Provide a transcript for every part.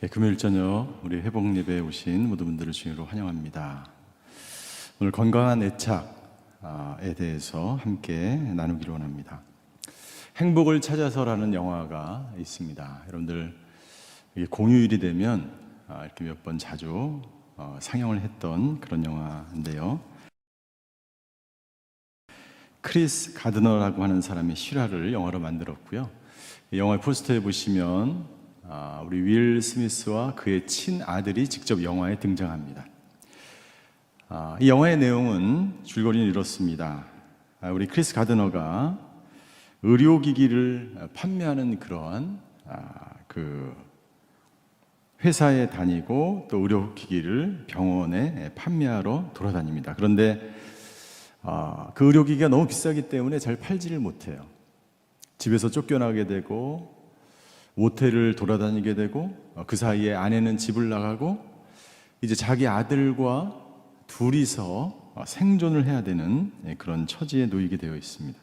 금요일 저녁 우리 회복 예배에 오신 모든 분들을 주님으로 환영합니다. 오늘 건강한 애착에 대해서 함께 나누기로 원합니다. 행복을 찾아서라는 영화가 있습니다. 여러분들 공휴일이 되면 이렇게 몇 번 자주 상영을 했던 그런 영화인데요. 크리스 가드너라고 하는 사람이 실화를 영화로 만들었고요. 영화의 포스터에 보시면 우리 윌 스미스와 그의 친아들이 직접 영화에 등장합니다. 이 영화의 내용은 줄거리는 이렇습니다. 우리 크리스 가드너가 의료기기를 판매하는 그러한 그 회사에 다니고 또 의료기기를 병원에 판매하러 돌아다닙니다. 그런데 그 의료기기가 너무 비싸기 때문에 잘 팔지를 못해요. 집에서 쫓겨나게 되고 모텔을 돌아다니게 되고 그 사이에 아내는 집을 나가고 이제 자기 아들과 둘이서 생존을 해야 되는 그런 처지에 놓이게 되어 있습니다.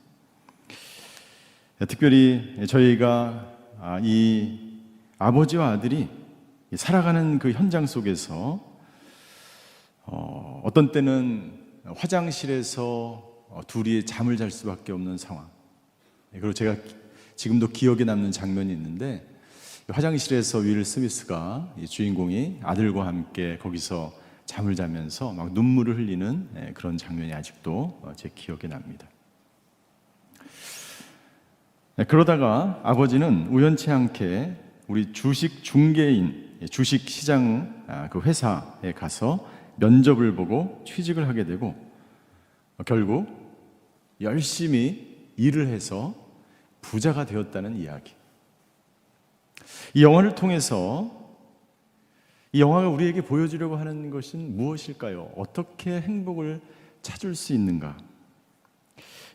특별히 저희가 이 아버지와 아들이 살아가는 그 현장 속에서 어떤 때는 화장실에서 둘이 잠을 잘 수밖에 없는 상황. 그리고 제가 지금도 기억에 남는 장면이 있는데, 화장실에서 윌 스미스가 이 주인공이 아들과 함께 거기서 잠을 자면서 막 눈물을 흘리는 그런 장면이 아직도 제 기억에 납니다. 그러다가 아버지는 우연치 않게 우리 주식 중개인, 주식 시장 그 회사에 가서 면접을 보고 취직을 하게 되고 결국 열심히 일을 해서 부자가 되었다는 이야기. 이 영화를 통해서 이 영화가 우리에게 보여주려고 하는 것은 무엇일까요? 어떻게 행복을 찾을 수 있는가?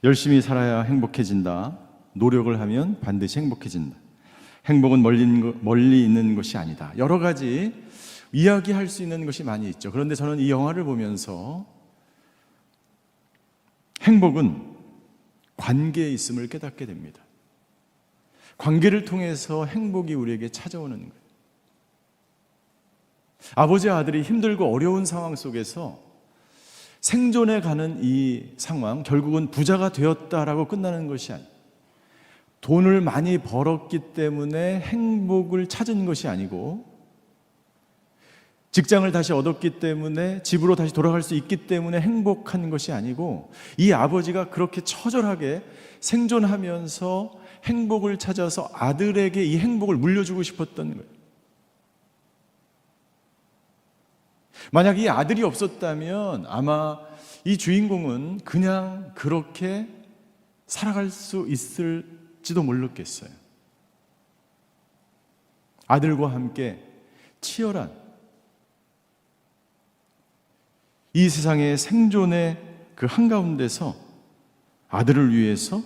열심히 살아야 행복해진다. 노력을 하면 반드시 행복해진다. 행복은 멀리 있는 것이 아니다. 여러 가지 이야기할 수 있는 것이 많이 있죠. 그런데 저는 이 영화를 보면서 행복은 관계에 있음을 깨닫게 됩니다. 관계를 통해서 행복이 우리에게 찾아오는 거예요. 아버지와 아들이 힘들고 어려운 상황 속에서 생존해 가는 이 상황, 결국은 부자가 되었다라고 끝나는 것이 아니에요. 돈을 많이 벌었기 때문에 행복을 찾은 것이 아니고, 직장을 다시 얻었기 때문에 집으로 다시 돌아갈 수 있기 때문에 행복한 것이 아니고, 이 아버지가 그렇게 처절하게 생존하면서 행복을 찾아서 아들에게 이 행복을 물려주고 싶었던 거예요. 만약 이 아들이 없었다면 아마 이 주인공은 그냥 그렇게 살아갈 수 있을지도 몰랐겠어요. 아들과 함께 치열한 이 세상의 생존의 그 한가운데서 아들을 위해서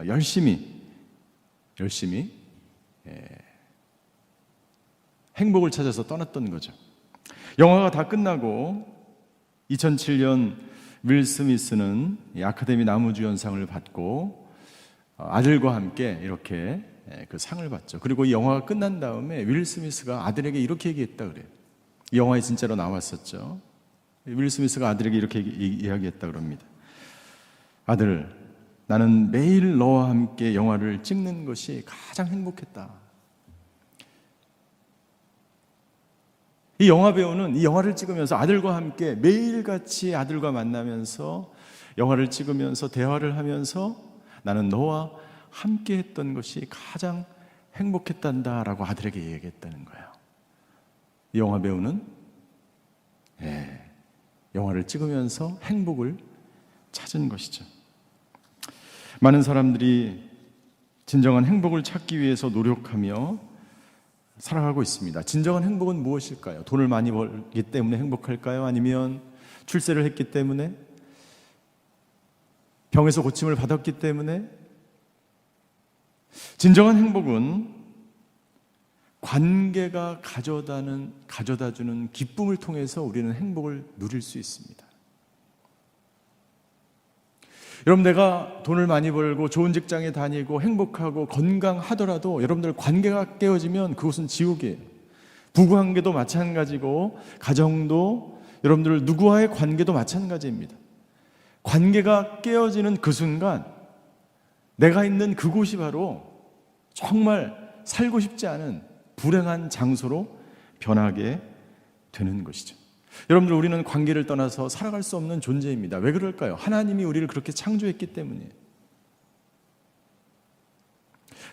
열심히 행복을 찾아서 떠났던 거죠. 영화가 다 끝나고 2007년 윌 스미스는 아카데미 나무주연상을 받고 아들과 함께 이렇게 그 상을 받죠. 그리고 이 영화가 끝난 다음에 윌 스미스가 아들에게 이렇게 얘기했다 그래요. 이 영화에 진짜로 나왔었죠. 윌 스미스가 아들에게 이렇게 이야기했다 그럽니다. 아들, 나는 매일 너와 함께 영화를 찍는 것이 가장 행복했다. 이 영화 배우는 이 영화를 찍으면서 아들과 함께 매일같이 아들과 만나면서 영화를 찍으면서 대화를 하면서 나는 너와 함께 했던 것이 가장 행복했단다라고 아들에게 얘기했다는 거예요. 이 영화 배우는 영화를 찍으면서 행복을 찾은 것이죠. 많은 사람들이 진정한 행복을 찾기 위해서 노력하며 살아가고 있습니다. 진정한 행복은 무엇일까요? 돈을 많이 벌기 때문에 행복할까요? 아니면 출세를 했기 때문에? 병에서 고침을 받았기 때문에? 진정한 행복은 관계가 가져다주는 기쁨을 통해서 우리는 행복을 누릴 수 있습니다. 여러분, 내가 돈을 많이 벌고 좋은 직장에 다니고 행복하고 건강하더라도 여러분들 관계가 깨어지면 그것은 지옥이에요. 부부관계도 마찬가지고 가정도 여러분들 누구와의 관계도 마찬가지입니다. 관계가 깨어지는 그 순간 내가 있는 그곳이 바로 정말 살고 싶지 않은 불행한 장소로 변하게 되는 것이죠. 여러분들, 우리는 관계를 떠나서 살아갈 수 없는 존재입니다. 왜 그럴까요? 하나님이 우리를 그렇게 창조했기 때문이에요.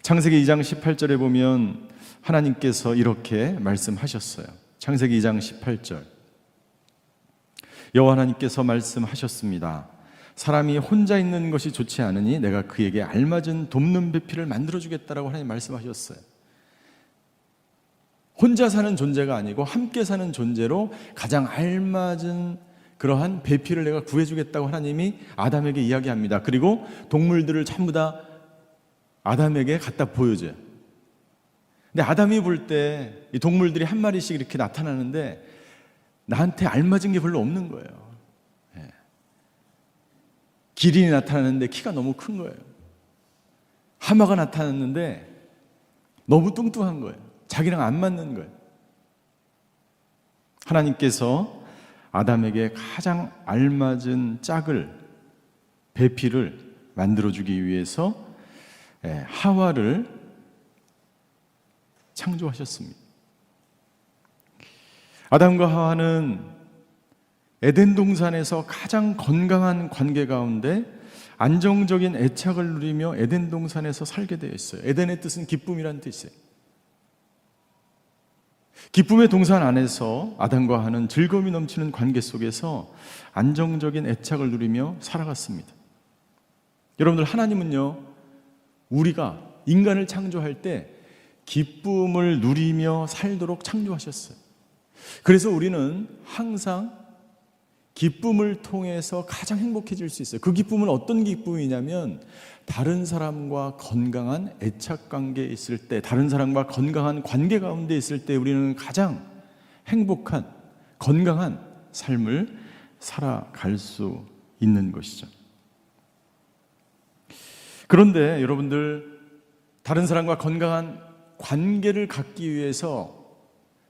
창세기 2장 18절에 보면 하나님께서 이렇게 말씀하셨어요. 창세기 2장 18절. 여호와 하나님께서 말씀하셨습니다. 사람이 혼자 있는 것이 좋지 않으니 내가 그에게 알맞은 돕는 배필을 만들어주겠다라고 하나님 말씀하셨어요. 혼자 사는 존재가 아니고 함께 사는 존재로 가장 알맞은 그러한 배필을 내가 구해주겠다고 하나님이 아담에게 이야기합니다. 그리고 동물들을 전부 다 아담에게 갖다 보여줘요. 근데 아담이 볼 때 이 동물들이 한 마리씩 이렇게 나타나는데 나한테 알맞은 게 별로 없는 거예요. 기린이 나타났는데 키가 너무 큰 거예요. 하마가 나타났는데 너무 뚱뚱한 거예요. 자기랑 안 맞는 거예요. 하나님께서 아담에게 가장 알맞은 짝을, 배필을 만들어주기 위해서 하와를 창조하셨습니다. 아담과 하와는 에덴 동산에서 가장 건강한 관계 가운데 안정적인 애착을 누리며 에덴 동산에서 살게 되어 있어요. 에덴의 뜻은 기쁨이라는 뜻이에요. 기쁨의 동산 안에서 아담과 하와는 즐거움이 넘치는 관계 속에서 안정적인 애착을 누리며 살아갔습니다. 여러분들, 하나님은요, 우리가 인간을 창조할 때 기쁨을 누리며 살도록 창조하셨어요. 그래서 우리는 항상 기쁨을 통해서 가장 행복해질 수 있어요. 그 기쁨은 어떤 기쁨이냐면 다른 사람과 건강한 애착 관계에 있을 때, 다른 사람과 건강한 관계 가운데 있을 때 우리는 가장 행복한, 건강한 삶을 살아갈 수 있는 것이죠. 그런데 여러분들, 다른 사람과 건강한 관계를 갖기 위해서,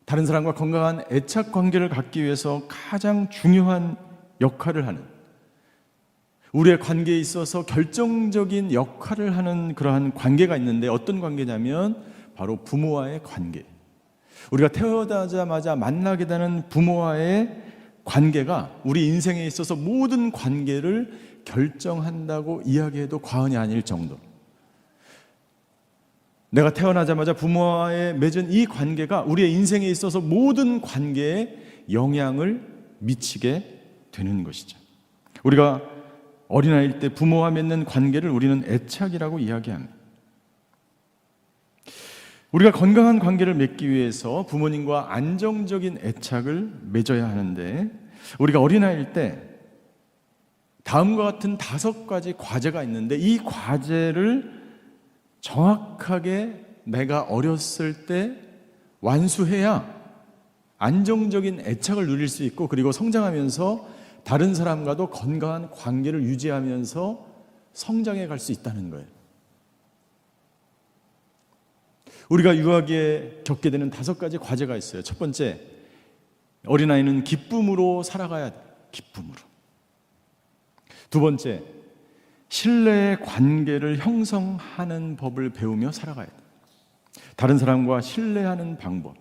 다른 사람과 건강한 애착 관계를 갖기 위해서 가장 중요한 역할을 하는, 우리의 관계에 있어서 결정적인 역할을 하는 그러한 관계가 있는데 어떤 관계냐면 바로 부모와의 관계. 우리가 태어나자마자 만나게 되는 부모와의 관계가 우리 인생에 있어서 모든 관계를 결정한다고 이야기해도 과언이 아닐 정도. 내가 태어나자마자 부모와의 맺은 이 관계가 우리의 인생에 있어서 모든 관계에 영향을 미치게 되는 것이죠. 우리가 어린아이일 때 부모와 맺는 관계를 우리는 애착이라고 이야기합니다. 우리가 건강한 관계를 맺기 위해서 부모님과 안정적인 애착을 맺어야 하는데, 우리가 어린아이일 때 다음과 같은 5가지 과제가 있는데 이 과제를 정확하게 내가 어렸을 때 완수해야 안정적인 애착을 누릴 수 있고, 그리고 성장하면서 다른 사람과도 건강한 관계를 유지하면서 성장해 갈 수 있다는 거예요. 우리가 유아기에 겪게 되는 5가지 과제가 있어요. 첫 번째, 어린아이는 기쁨으로 살아가야 돼요. 기쁨으로. 두 번째, 신뢰의 관계를 형성하는 법을 배우며 살아가야 돼요. 다른 사람과 신뢰하는 방법.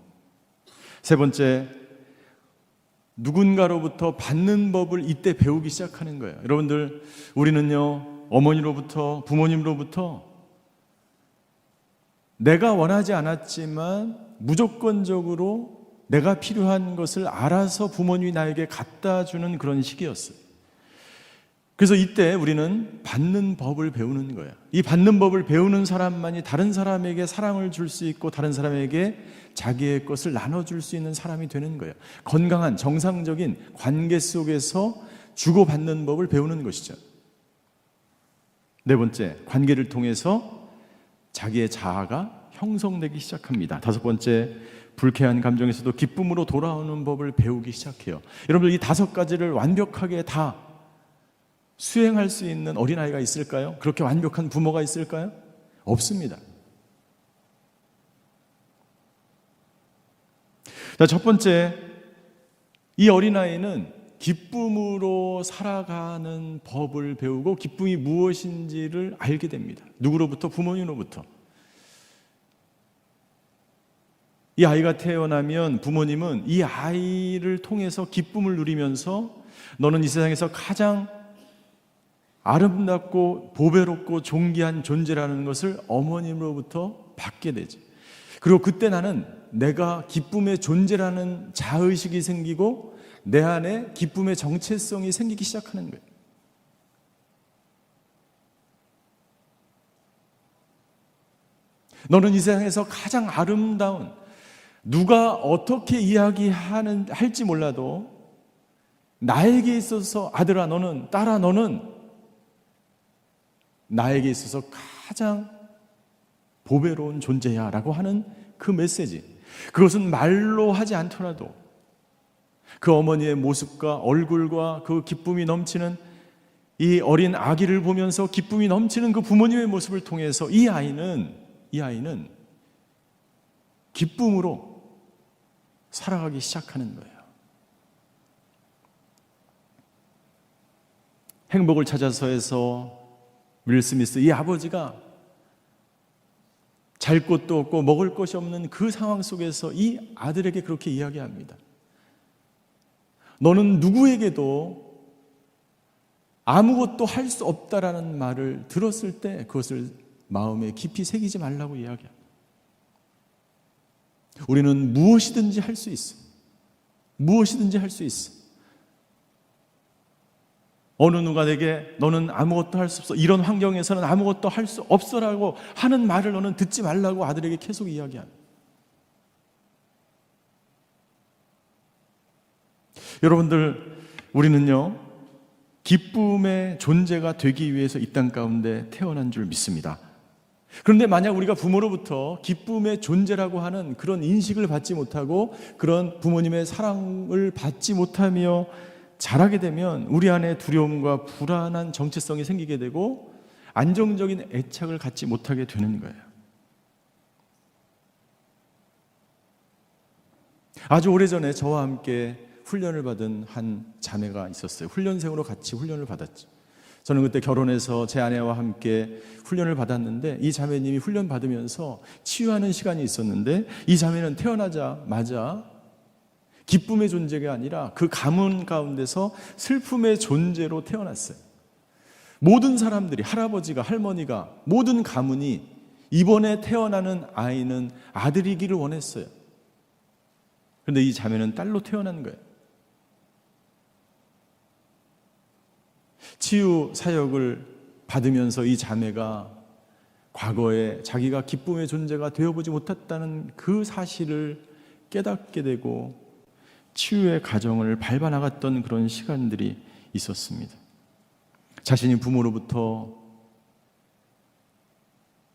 세 번째, 누군가로부터 받는 법을 이때 배우기 시작하는 거예요. 여러분들, 우리는요, 어머니로부터, 부모님으로부터 내가 원하지 않았지만 무조건적으로 내가 필요한 것을 알아서 부모님이 나에게 갖다 주는 그런 시기였어요. 그래서 이때 우리는 받는 법을 배우는 거예요. 이 받는 법을 배우는 사람만이 다른 사람에게 사랑을 줄 수 있고 다른 사람에게 자기의 것을 나눠줄 수 있는 사람이 되는 거예요. 건강한 정상적인 관계 속에서 주고받는 법을 배우는 것이죠. 네 번째, 관계를 통해서 자기의 자아가 형성되기 시작합니다. 다섯 번째, 불쾌한 감정에서도 기쁨으로 돌아오는 법을 배우기 시작해요. 여러분들, 이 5가지를 완벽하게 다 수행할 수 있는 어린아이가 있을까요? 그렇게 완벽한 부모가 있을까요? 없습니다. 자, 첫 번째, 이 어린아이는 기쁨으로 살아가는 법을 배우고 기쁨이 무엇인지를 알게 됩니다. 누구로부터? 부모님으로부터. 이 아이가 태어나면 부모님은 이 아이를 통해서 기쁨을 누리면서 너는 이 세상에서 가장 아름답고 보배롭고 존귀한 존재라는 것을 어머님으로부터 받게 되지. 그리고 그때 나는 내가 기쁨의 존재라는 자의식이 생기고 내 안에 기쁨의 정체성이 생기기 시작하는 거예요. 너는 이 세상에서 가장 아름다운, 누가 어떻게 할지 몰라도 나에게 있어서, 아들아 너는, 딸아 너는 나에게 있어서 가장 보배로운 존재야 라고 하는 그 메시지, 그것은 말로 하지 않더라도 그 어머니의 모습과 얼굴과 그 기쁨이 넘치는 이 어린 아기를 보면서 기쁨이 넘치는 그 부모님의 모습을 통해서 이 아이는 기쁨으로 살아가기 시작하는 거예요. 행복을 찾아서에서 윌 스미스, 이 아버지가 잘 곳도 없고 먹을 것이 없는 그 상황 속에서 이 아들에게 그렇게 이야기합니다. 너는 누구에게도 아무것도 할 수 없다라는 말을 들었을 때 그것을 마음에 깊이 새기지 말라고 이야기합니다. 우리는 무엇이든지 할 수 있어. 무엇이든지 할 수 있어. 어느 누가 내게 너는 아무것도 할 수 없어, 이런 환경에서는 아무것도 할 수 없어라고 하는 말을 너는 듣지 말라고 아들에게 계속 이야기합니다. 여러분들, 우리는요 기쁨의 존재가 되기 위해서 이 땅 가운데 태어난 줄 믿습니다. 그런데 만약 우리가 부모로부터 기쁨의 존재라고 하는 그런 인식을 받지 못하고 그런 부모님의 사랑을 받지 못하며 자라게 되면 우리 안에 두려움과 불안한 정체성이 생기게 되고 안정적인 애착을 갖지 못하게 되는 거예요. 아주 오래전에 저와 함께 훈련을 받은 한 자매가 있었어요. 훈련생으로 같이 훈련을 받았죠. 저는 그때 결혼해서 제 아내와 함께 훈련을 받았는데 이 자매님이 훈련 받으면서 치유하는 시간이 있었는데 이 자매는 태어나자마자 기쁨의 존재가 아니라 그 가문 가운데서 슬픔의 존재로 태어났어요. 모든 사람들이, 할아버지가, 할머니가, 모든 가문이 이번에 태어나는 아이는 아들이기를 원했어요. 그런데 이 자매는 딸로 태어난 거예요. 치유 사역을 받으면서 이 자매가 과거에 자기가 기쁨의 존재가 되어보지 못했다는 그 사실을 깨닫게 되고 치유의 과정을 밟아나갔던 그런 시간들이 있었습니다. 자신이 부모로부터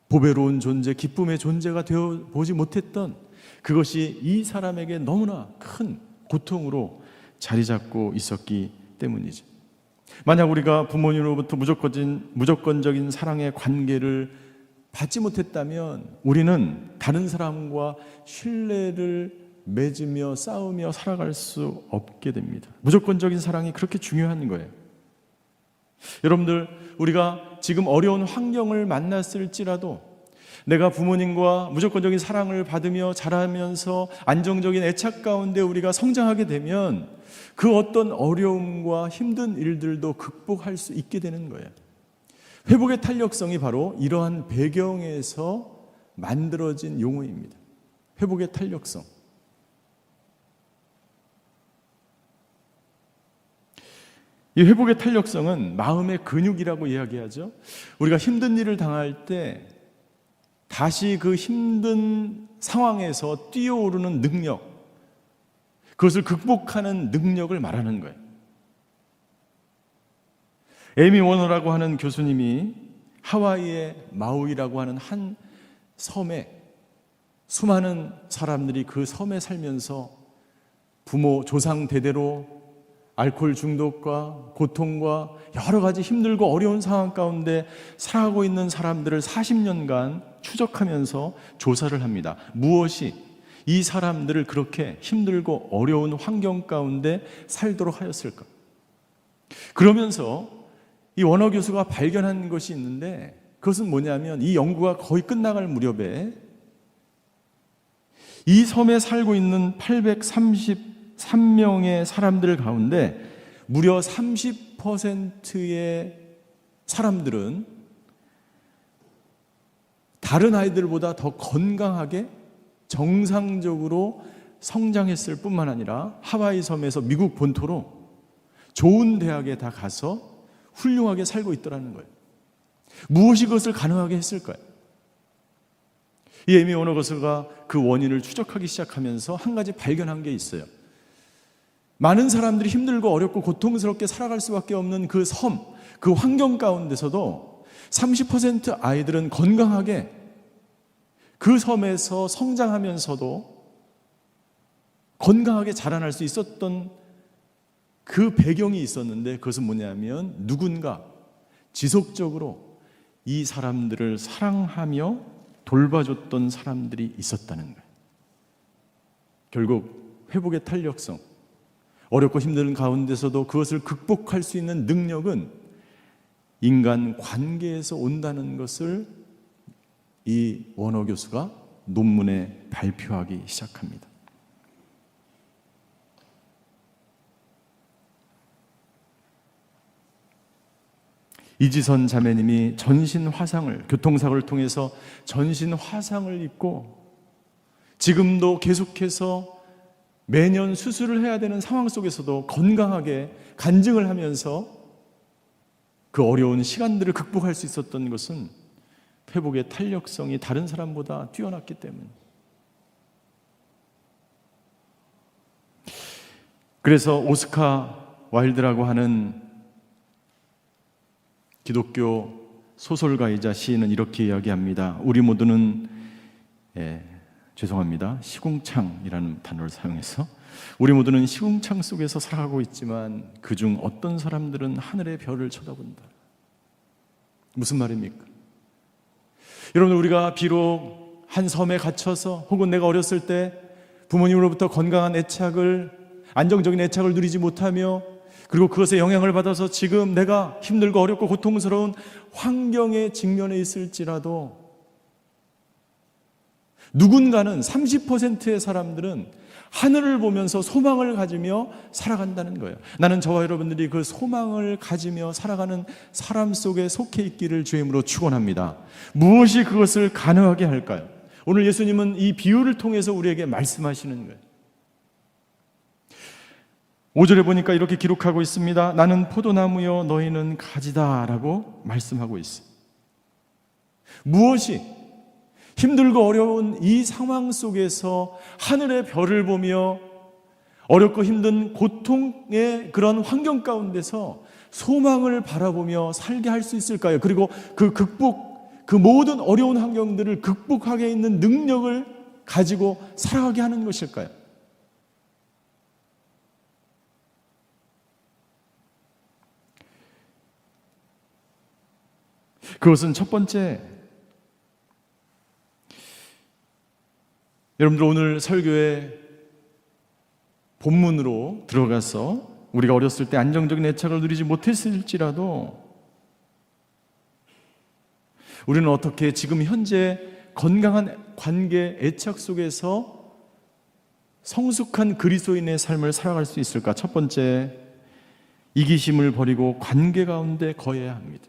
보배로운 존재, 기쁨의 존재가 되어보지 못했던 그것이 이 사람에게 너무나 큰 고통으로 자리 잡고 있었기 때문이죠. 만약 우리가 부모님으로부터 무조건적인 사랑의 관계를 받지 못했다면 우리는 다른 사람과 신뢰를 맺으며 싸우며 살아갈 수 없게 됩니다. 무조건적인 사랑이 그렇게 중요한 거예요. 여러분들, 우리가 지금 어려운 환경을 만났을지라도 내가 부모님과 무조건적인 사랑을 받으며 자라면서 안정적인 애착 가운데 우리가 성장하게 되면 그 어떤 어려움과 힘든 일들도 극복할 수 있게 되는 거예요. 회복의 탄력성이 바로 이러한 배경에서 만들어진 용어입니다. 회복의 탄력성. 이 회복의 탄력성은 마음의 근육이라고 이야기하죠. 우리가 힘든 일을 당할 때 다시 그 힘든 상황에서 뛰어오르는 능력, 그것을 극복하는 능력을 말하는 거예요. 에미 워너라고 하는 교수님이 하와이의 마우이라고 하는 한 섬에 수많은 사람들이 그 섬에 살면서 부모, 조상 대대로 알코올 중독과 고통과 여러 가지 힘들고 어려운 상황 가운데 살아가고 있는 사람들을 40년간 추적하면서 조사를 합니다. 무엇이 이 사람들을 그렇게 힘들고 어려운 환경 가운데 살도록 하였을까? 그러면서 이 원어 교수가 발견한 것이 있는데, 그것은 뭐냐면 이 연구가 거의 끝나갈 무렵에 이 섬에 살고 있는 833명의 사람들 가운데 무려 30%의 사람들은 다른 아이들보다 더 건강하게 정상적으로 성장했을 뿐만 아니라 하와이 섬에서 미국 본토로 좋은 대학에 다 가서 훌륭하게 살고 있더라는 거예요. 무엇이 그것을 가능하게 했을까요? 이 에미 워너거스가 그 원인을 추적하기 시작하면서 한 가지 발견한 게 있어요. 많은 사람들이 힘들고 어렵고 고통스럽게 살아갈 수밖에 없는 그 섬, 그 환경 가운데서도 30% 아이들은 건강하게 그 섬에서 성장하면서도 건강하게 자라날 수 있었던 그 배경이 있었는데, 그것은 뭐냐면 누군가 지속적으로 이 사람들을 사랑하며 돌봐줬던 사람들이 있었다는 거예요. 결국 회복의 탄력성, 어렵고 힘든 가운데서도 그것을 극복할 수 있는 능력은 인간 관계에서 온다는 것을 이 원어 교수가 논문에 발표하기 시작합니다. 이지선 자매님이 전신 화상을, 교통사고를 통해서 전신 화상을 입고 지금도 계속해서 매년 수술을 해야 되는 상황 속에서도 건강하게 간증을 하면서 그 어려운 시간들을 극복할 수 있었던 것은 회복의 탄력성이 다른 사람보다 뛰어났기 때문에. 그래서 오스카 와일드라고 하는 기독교 소설가이자 시인은 이렇게 이야기합니다. 우리 모두는 죄송합니다. 시궁창이라는 단어를 사용해서 우리 모두는 시궁창 속에서 살아가고 있지만 그중 어떤 사람들은 하늘의 별을 쳐다본다. 무슨 말입니까? 여러분, 우리가 비록 한 섬에 갇혀서 혹은 내가 어렸을 때 부모님으로부터 건강한 애착을, 안정적인 애착을 누리지 못하며 그리고 그것에 영향을 받아서 지금 내가 힘들고 어렵고 고통스러운 환경에 직면해 있을지라도 누군가는 30%의 사람들은 하늘을 보면서 소망을 가지며 살아간다는 거예요. 나는 저와 여러분들이 그 소망을 가지며 살아가는 사람 속에 속해 있기를 주의 이름으로 축원합니다. 무엇이 그것을 가능하게 할까요? 오늘 예수님은 이 비유를 통해서 우리에게 말씀하시는 거예요. 5절에 보니까 이렇게 기록하고 있습니다. 나는 포도나무요 너희는 가지다 라고 말씀하고 있어요. 무엇이 힘들고 어려운 이 상황 속에서 하늘의 별을 보며 어렵고 힘든 고통의 그런 환경 가운데서 소망을 바라보며 살게 할 수 있을까요? 그리고 그 모든 어려운 환경들을 극복하게 있는 능력을 가지고 살아가게 하는 것일까요? 그것은 첫 번째, 여러분들 오늘 설교의 본문으로 들어가서 우리가 어렸을 때 안정적인 애착을 누리지 못했을지라도 우리는 어떻게 지금 현재 건강한 관계, 애착 속에서 성숙한 그리스도인의 삶을 살아갈 수 있을까? 첫 번째, 이기심을 버리고 관계 가운데 거해야 합니다.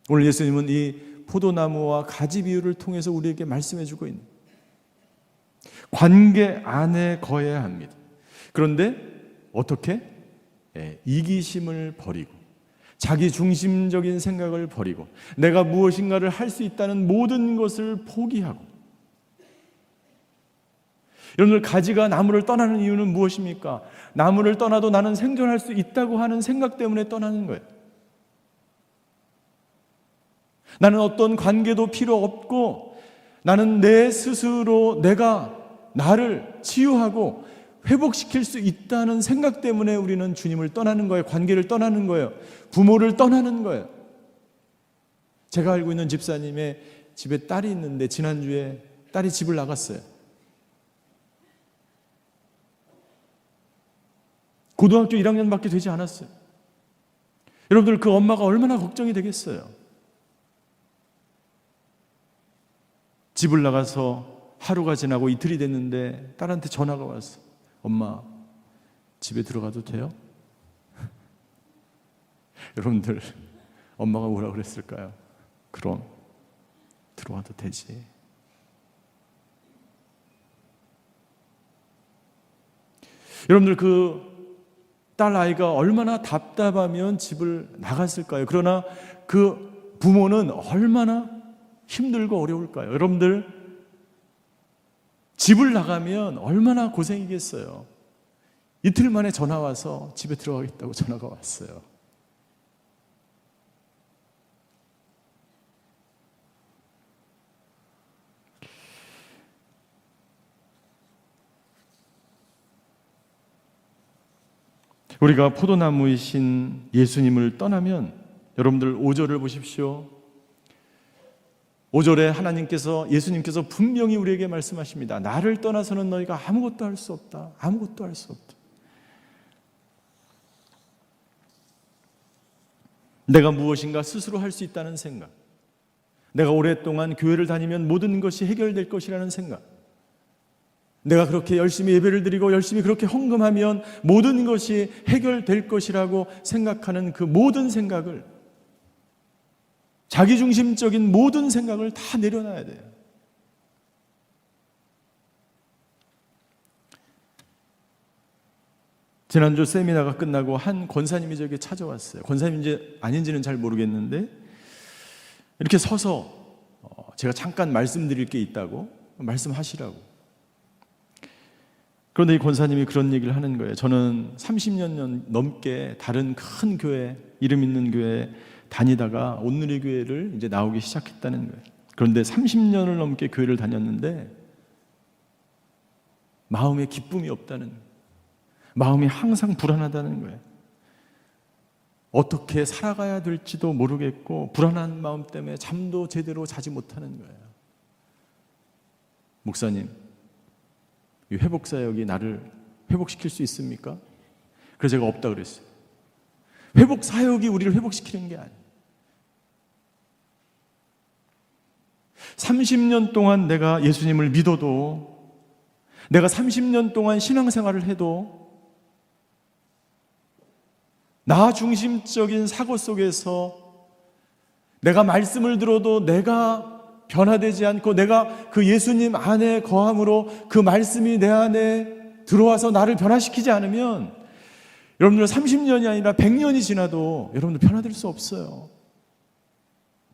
오늘 예수님은 이 포도나무와 가지 비유를 통해서 우리에게 말씀해 주고 있는 관계 안에 거해야 합니다. 그런데 어떻게? 이기심을 버리고 자기 중심적인 생각을 버리고 내가 무엇인가를 할 수 있다는 모든 것을 포기하고. 여러분들, 가지가 나무를 떠나는 이유는 무엇입니까? 나무를 떠나도 나는 생존할 수 있다고 하는 생각 때문에 떠나는 거예요. 나는 어떤 관계도 필요 없고 나는 내 스스로 내가 나를 치유하고 회복시킬 수 있다는 생각 때문에 우리는 주님을 떠나는 거예요. 관계를 떠나는 거예요. 부모를 떠나는 거예요. 제가 알고 있는 집사님의 집에 딸이 있는데 지난주에 딸이 집을 나갔어요. 고등학교 1학년밖에 되지 않았어요. 여러분들 그 엄마가 얼마나 걱정이 되겠어요. 집을 나가서 하루가 지나고 이틀이 됐는데 딸한테 전화가 왔어. 엄마, 집에 들어가도 돼요? 여러분들 엄마가 뭐라 그랬을까요? 그럼 들어와도 되지. 여러분들 그 딸 아이가 얼마나 답답하면 집을 나갔을까요? 그러나 그 부모는 얼마나 힘들고 어려울까요? 여러분들 집을 나가면 얼마나 고생이겠어요. 이틀 만에 전화 와서 집에 들어가겠다고 전화가 왔어요. 우리가 포도나무이신 예수님을 떠나면 여러분들 5절을 보십시오. 5절에 하나님께서, 예수님께서 분명히 우리에게 말씀하십니다. 나를 떠나서는 너희가 아무것도 할 수 없다. 아무것도 할 수 없다. 내가 무엇인가 스스로 할 수 있다는 생각, 내가 오랫동안 교회를 다니면 모든 것이 해결될 것이라는 생각, 내가 그렇게 열심히 예배를 드리고 열심히 그렇게 헌금하면 모든 것이 해결될 것이라고 생각하는 그 모든 생각을, 자기중심적인 모든 생각을 다 내려놔야 돼요. 지난주 세미나가 끝나고 한 권사님이 저에게 찾아왔어요. 권사님인지 아닌지는 잘 모르겠는데 이렇게 서서 제가 잠깐 말씀드릴 게 있다고 말씀하시라고. 그런데 이 권사님이 그런 얘기를 하는 거예요. 저는 30년 넘게 다른 큰 교회, 이름 있는 교회에 다니다가 온누리 교회를 이제 나오기 시작했다는 거예요. 그런데 30년을 넘게 교회를 다녔는데 마음에 기쁨이 없다는 거예요. 마음이 항상 불안하다는 거예요. 어떻게 살아가야 될지도 모르겠고 불안한 마음 때문에 잠도 제대로 자지 못하는 거예요. 목사님, 이 회복사역이 나를 회복시킬 수 있습니까? 그래서 제가 없다 그랬어요. 회복사역이 우리를 회복시키는 게 아니에요. 30년 동안 내가 예수님을 믿어도, 내가 30년 동안 신앙생활을 해도 나 중심적인 사고 속에서 내가 말씀을 들어도 내가 변화되지 않고 내가 그 예수님 안에 거함으로 그 말씀이 내 안에 들어와서 나를 변화시키지 않으면 여러분들 30년이 아니라 100년이 지나도 여러분들 변화될 수 없어요.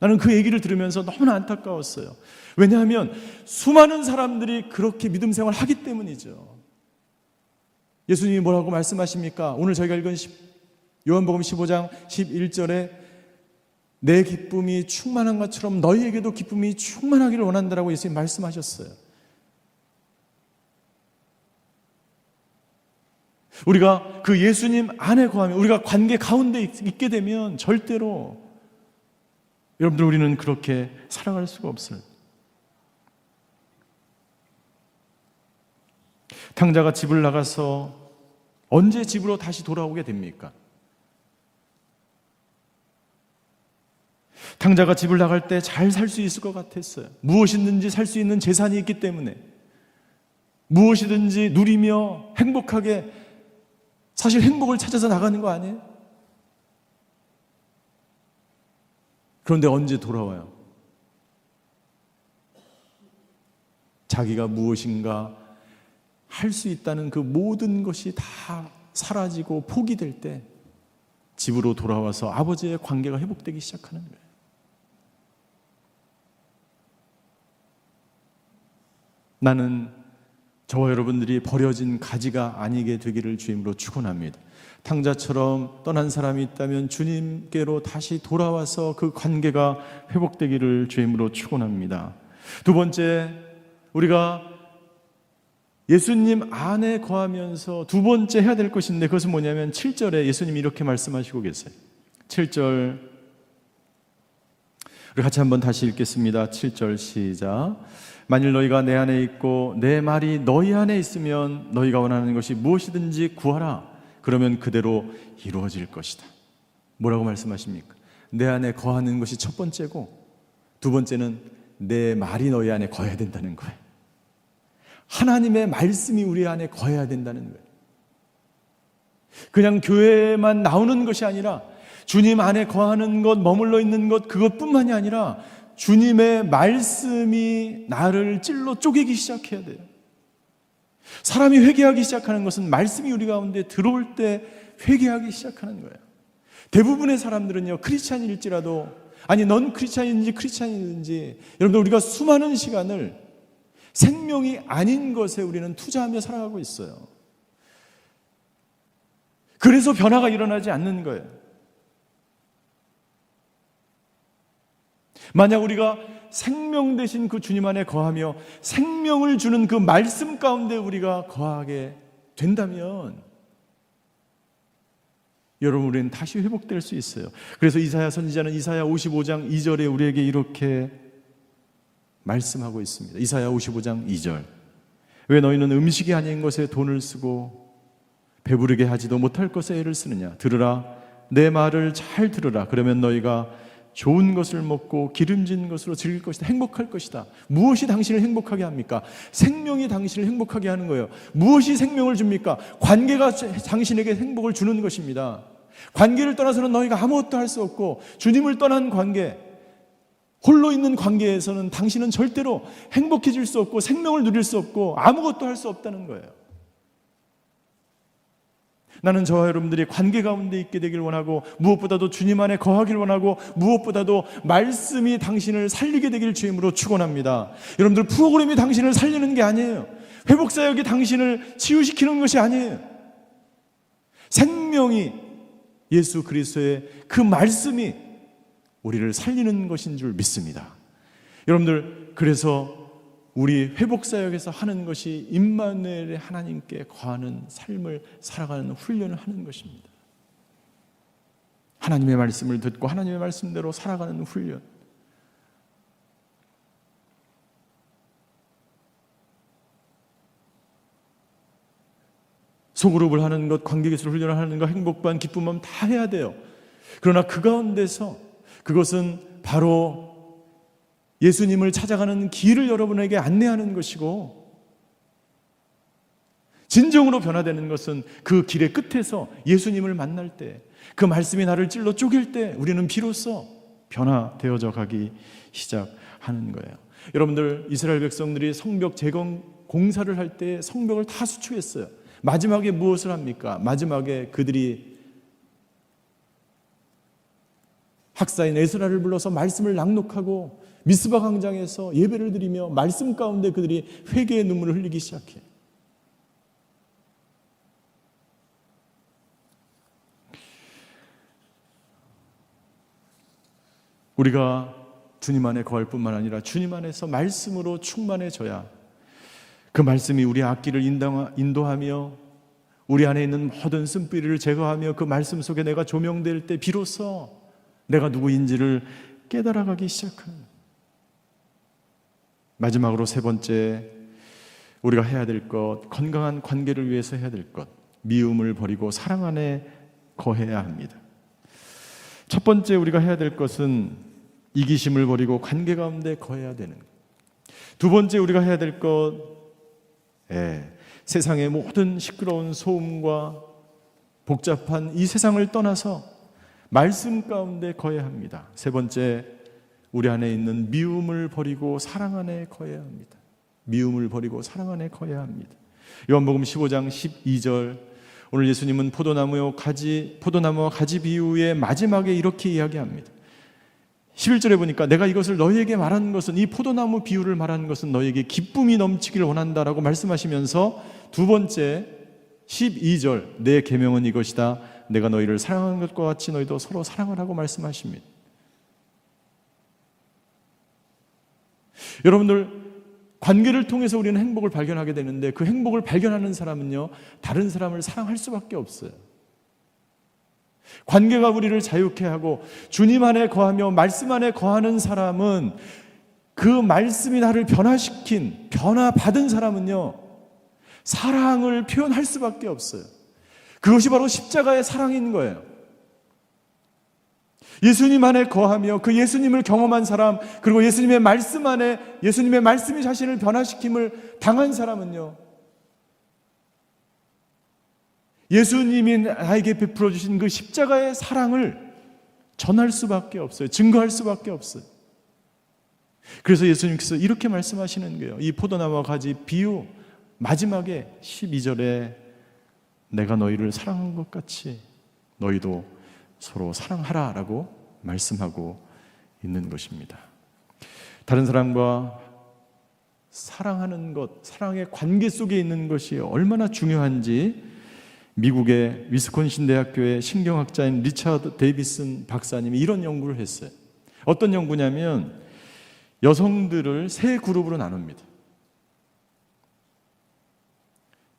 나는 그 얘기를 들으면서 너무나 안타까웠어요. 왜냐하면 수많은 사람들이 그렇게 믿음 생활을 하기 때문이죠. 예수님이 뭐라고 말씀하십니까? 오늘 저희가 읽은 요한복음 15장 11절에 내 기쁨이 충만한 것처럼 너희에게도 기쁨이 충만하기를 원한다라고 예수님 말씀하셨어요. 우리가 그 예수님 안에 거하면, 우리가 관계 가운데 있게 되면 절대로 여러분들 우리는 그렇게 살아갈 수가 없어요. 탕자가 집을 나가서 언제 집으로 다시 돌아오게 됩니까? 탕자가 집을 나갈 때 잘 살 수 있을 것 같았어요. 무엇이든지 살 수 있는 재산이 있기 때문에 무엇이든지 누리며 행복하게, 사실 행복을 찾아서 나가는 거 아니에요? 그런데 언제 돌아와요? 자기가 무엇인가 할 수 있다는 그 모든 것이 다 사라지고 포기될 때 집으로 돌아와서 아버지의 관계가 회복되기 시작하는 거예요. 나는 저와 여러분들이 버려진 가지가 아니게 되기를 주임으로 축원합니다. 탕자처럼 떠난 사람이 있다면 주님께로 다시 돌아와서 그 관계가 회복되기를 주임으로 축원합니다. 두 번째, 우리가 예수님 안에 거하면서 두 번째 해야 될 것인데 그것은 뭐냐면 7절에 예수님이 이렇게 말씀하시고 계세요. 7절 우리 같이 한번 다시 읽겠습니다. 7절 시작. 만일 너희가 내 안에 있고 내 말이 너희 안에 있으면 너희가 원하는 것이 무엇이든지 구하라 그러면 그대로 이루어질 것이다. 뭐라고 말씀하십니까? 내 안에 거하는 것이 첫 번째고, 두 번째는 내 말이 너희 안에 거해야 된다는 거예요. 하나님의 말씀이 우리 안에 거해야 된다는 거예요. 그냥 교회만 나오는 것이 아니라 주님 안에 거하는 것, 머물러 있는 것, 그것뿐만이 아니라 주님의 말씀이 나를 찔러 쪼개기 시작해야 돼요. 사람이 회개하기 시작하는 것은 말씀이 우리 가운데 들어올 때 회개하기 시작하는 거예요. 대부분의 사람들은요, 크리스찬일지라도, 아니 넌 크리스찬인지 크리스찬이든지, 여러분들 우리가 수많은 시간을 생명이 아닌 것에 우리는 투자하며 살아가고 있어요. 그래서 변화가 일어나지 않는 거예요. 만약 우리가 생명 되신 그 주님 안에 거하며 생명을 주는 그 말씀 가운데 우리가 거하게 된다면 여러분, 우리는 다시 회복될 수 있어요. 그래서 이사야 선지자는 이사야 55장 2절에 우리에게 이렇게 말씀하고 있습니다. 이사야 55장 2절. 왜 너희는 음식이 아닌 것에 돈을 쓰고 배부르게 하지도 못할 것에 애를 쓰느냐. 들으라, 내 말을 잘 들으라. 그러면 너희가 좋은 것을 먹고 기름진 것으로 즐길 것이다. 행복할 것이다. 무엇이 당신을 행복하게 합니까? 생명이 당신을 행복하게 하는 거예요. 무엇이 생명을 줍니까? 관계가 당신에게 행복을 주는 것입니다. 관계를 떠나서는 너희가 아무것도 할 수 없고, 주님을 떠난 관계, 홀로 있는 관계에서는 당신은 절대로 행복해질 수 없고 생명을 누릴 수 없고 아무것도 할 수 없다는 거예요. 나는 저와 여러분들이 관계 가운데 있게 되길 원하고, 무엇보다도 주님 안에 거하길 원하고, 무엇보다도 말씀이 당신을 살리게 되길 주임으로 축원합니다. 여러분들, 프로그램이 당신을 살리는 게 아니에요. 회복사역이 당신을 치유시키는 것이 아니에요. 생명이 예수 그리스도의 그 말씀이 우리를 살리는 것인 줄 믿습니다. 여러분들, 그래서 우리 회복사역에서 하는 것이 임마누엘의 하나님께 거하는 삶을 살아가는 훈련을 하는 것입니다. 하나님의 말씀을 듣고 하나님의 말씀대로 살아가는 훈련. 소그룹을 하는 것, 관계기술 훈련을 하는 것, 행복반, 기쁨만 다 해야 돼요. 그러나 그 가운데서 그것은 바로 예수님을 찾아가는 길을 여러분에게 안내하는 것이고, 진정으로 변화되는 것은 그 길의 끝에서 예수님을 만날 때, 그 말씀이 나를 찔러 쪼갤 때 우리는 비로소 변화되어져 가기 시작하는 거예요. 여러분들, 이스라엘 백성들이 성벽 재건 공사를 할 때 성벽을 다 수축했어요. 마지막에 무엇을 합니까? 마지막에 그들이 학사인 에스라를 불러서 말씀을 낭독하고 미스바 광장에서 예배를 드리며 말씀 가운데 그들이 회개의 눈물을 흘리기 시작해요. 우리가 주님 안에 거할 뿐만 아니라 주님 안에서 말씀으로 충만해져야 그 말씀이 우리 앞길을 인도하며 우리 안에 있는 모든 쓴뿌리를 제거하며 그 말씀 속에 내가 조명될 때 비로소 내가 누구인지를 깨달아가기 시작하는 거예요. 마지막으로 세 번째, 우리가 해야 될 것, 건강한 관계를 위해서 해야 될 것, 미움을 버리고 사랑 안에 거해야 합니다. 첫 번째 우리가 해야 될 것은 이기심을 버리고 관계 가운데 거해야 되는 것. 두 번째 우리가 해야 될 것, 세상의 모든 시끄러운 소음과 복잡한 이 세상을 떠나서 말씀 가운데 거해야 합니다. 세 번째, 우리 안에 있는 미움을 버리고 사랑 안에 거해야 합니다. 미움을 버리고 사랑 안에 거해야 합니다. 요한복음 15장 12절, 오늘 예수님은 포도나무와 가지 비유의 마지막에 이렇게 이야기합니다. 11절에 보니까 내가 이것을 너희에게 말하는 것은, 이 포도나무 비유를 말하는 것은 너희에게 기쁨이 넘치기를 원한다라고 말씀하시면서, 두 번째 12절, 내 계명은 이것이다, 내가 너희를 사랑하는 것과 같이 너희도 서로 사랑을 하고 말씀하십니다. 여러분들, 관계를 통해서 우리는 행복을 발견하게 되는데, 그 행복을 발견하는 사람은요, 다른 사람을 사랑할 수밖에 없어요. 관계가 우리를 자유케 하고 주님 안에 거하며 말씀 안에 거하는 사람은, 그 말씀이 나를 변화시킨, 변화받은 사람은요, 사랑을 표현할 수밖에 없어요. 그것이 바로 십자가의 사랑인 거예요. 예수님 안에 거하며 그 예수님을 경험한 사람, 그리고 예수님의 말씀 안에 예수님의 말씀이 자신을 변화시킴을 당한 사람은요, 예수님이 나에게 베풀어 주신 그 십자가의 사랑을 전할 수밖에 없어요. 증거할 수밖에 없어요. 그래서 예수님께서 이렇게 말씀하시는 거예요. 이 포도나무와 가지 비유 마지막에 12절에 내가 너희를 사랑한 것 같이 너희도 서로 사랑하라 라고 말씀하고 있는 것입니다. 다른 사람과 사랑하는 것, 사랑의 관계 속에 있는 것이 얼마나 중요한지 미국의 위스콘신 대학교의 신경학자인 리차드 데이비슨 박사님이 이런 연구를 했어요. 어떤 연구냐면 여성들을 세 그룹으로 나눕니다.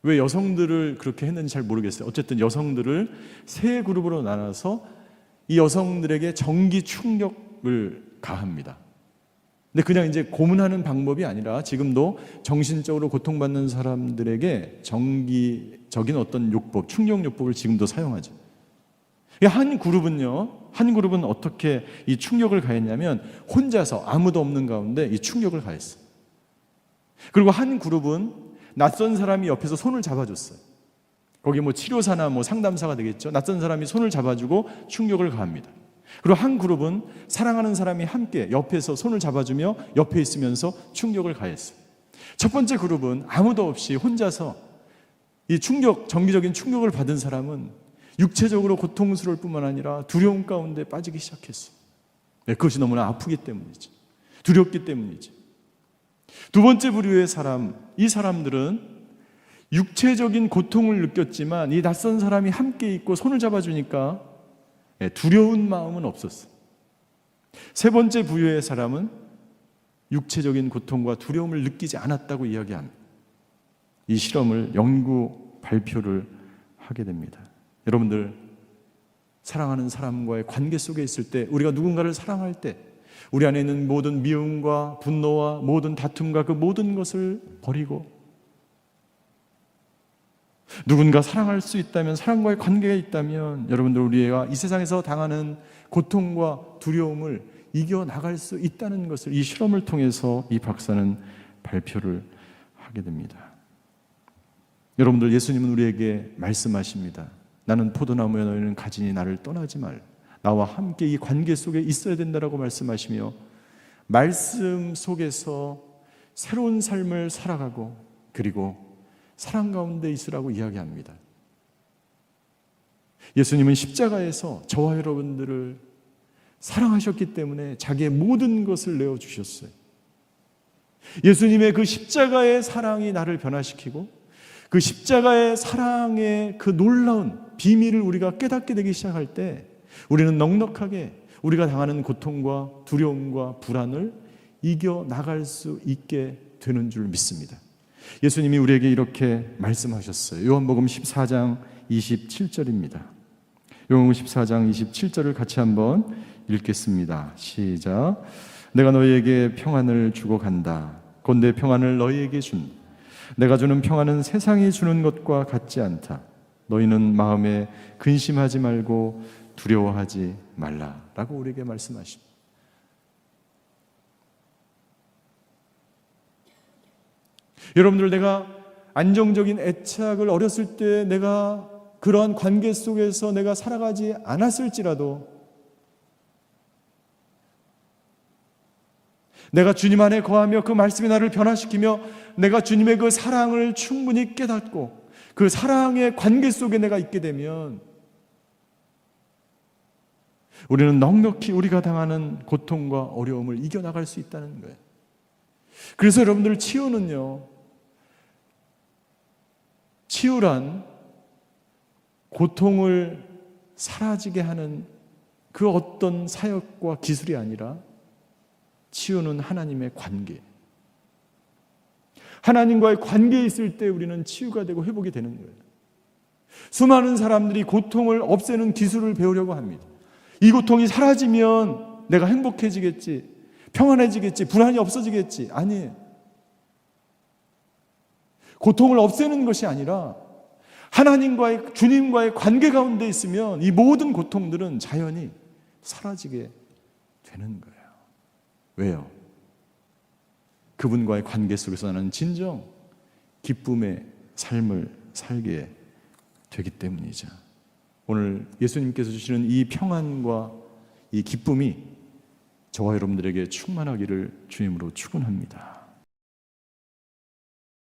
왜 여성들을 그렇게 했는지 잘 모르겠어요. 어쨌든 여성들을 세 그룹으로 나눠서 이 여성들에게 전기 충격을 가합니다. 근데 그냥 이제 고문하는 방법이 아니라 지금도 정신적으로 고통받는 사람들에게 정기적인 어떤 요법, 충격 요법을 지금도 사용하죠. 한 그룹은 어떻게 이 충격을 가했냐면 혼자서 아무도 없는 가운데 이 충격을 가했어요. 그리고 한 그룹은 낯선 사람이 옆에서 손을 잡아줬어요. 거기 치료사나 상담사가 되겠죠. 낯선 사람이 손을 잡아주고 충격을 가합니다. 그리고 한 그룹은 사랑하는 사람이 함께 옆에서 손을 잡아주며 옆에 있으면서 충격을 가했어요. 첫 번째 그룹은 아무도 없이 혼자서 이 정기적인 충격을 받은 사람은 육체적으로 고통스러울 뿐만 아니라 두려움 가운데 빠지기 시작했어요. 그것이 너무나 아프기 때문이죠. 두렵기 때문이죠. 두 번째 부류의 사람, 이 사람들은 육체적인 고통을 느꼈지만 이 낯선 사람이 함께 있고 손을 잡아주니까 두려운 마음은 없었어요. 세 번째 부류의 사람은 육체적인 고통과 두려움을 느끼지 않았다고 이야기합니다. 이 실험을 연구 발표를 하게 됩니다. 여러분들, 사랑하는 사람과의 관계 속에 있을 때, 우리가 누군가를 사랑할 때 우리 안에 있는 모든 미움과 분노와 모든 다툼과 그 모든 것을 버리고 누군가 사랑할 수 있다면, 사랑과의 관계가 있다면 여러분들 우리가 이 세상에서 당하는 고통과 두려움을 이겨나갈 수 있다는 것을 이 실험을 통해서 이 박사는 발표를 하게 됩니다. 여러분들, 예수님은 우리에게 말씀하십니다. 나는 포도나무여 너희는 가지니 나를 떠나지 말. 나와 함께 이 관계 속에 있어야 된다라고 말씀하시며 말씀 속에서 새로운 삶을 살아가고 그리고 사랑 가운데 있으라고 이야기합니다. 예수님은 십자가에서 저와 여러분들을 사랑하셨기 때문에 자기의 모든 것을 내어주셨어요. 예수님의 그 십자가의 사랑이 나를 변화시키고 그 십자가의 사랑의 그 놀라운 비밀을 우리가 깨닫게 되기 시작할 때 우리는 넉넉하게 우리가 당하는 고통과 두려움과 불안을 이겨나갈 수 있게 되는 줄 믿습니다. 예수님이 우리에게 이렇게 말씀하셨어요. 요한복음 14장 27절입니다. 요한복음 14장 27절을 같이 한번 읽겠습니다. 시작. 내가 너희에게 평안을 주고 간다. 곧 내 평안을 너희에게 준다. 내가 주는 평안은 세상이 주는 것과 같지 않다. 너희는 마음에 근심하지 말고 두려워하지 말라라고 우리에게 말씀하십니다. 여러분들, 내가 안정적인 애착을 어렸을 때 내가 그러한 관계 속에서 내가 살아가지 않았을지라도 내가 주님 안에 거하며 그 말씀이 나를 변화시키며 내가 주님의 그 사랑을 충분히 깨닫고 그 사랑의 관계 속에 내가 있게 되면 우리는 넉넉히 우리가 당하는 고통과 어려움을 이겨나갈 수 있다는 거예요. 그래서 여러분들, 치유란 고통을 사라지게 하는 그 어떤 사역과 기술이 아니라 치유는 하나님의 관계. 하나님과의 관계에 있을 때 우리는 치유가 되고 회복이 되는 거예요. 수많은 사람들이 고통을 없애는 기술을 배우려고 합니다. 이 고통이 사라지면 내가 행복해지겠지, 평안해지겠지, 불안이 없어지겠지. 아니에요. 고통을 없애는 것이 아니라 하나님과의, 주님과의 관계 가운데 있으면 이 모든 고통들은 자연히 사라지게 되는 거예요. 왜요? 그분과의 관계 속에서 나는 진정 기쁨의 삶을 살게 되기 때문이죠. 오늘 예수님께서 주시는 이 평안과 이 기쁨이 저와 여러분들에게 충만하기를 주님으로 축원합니다.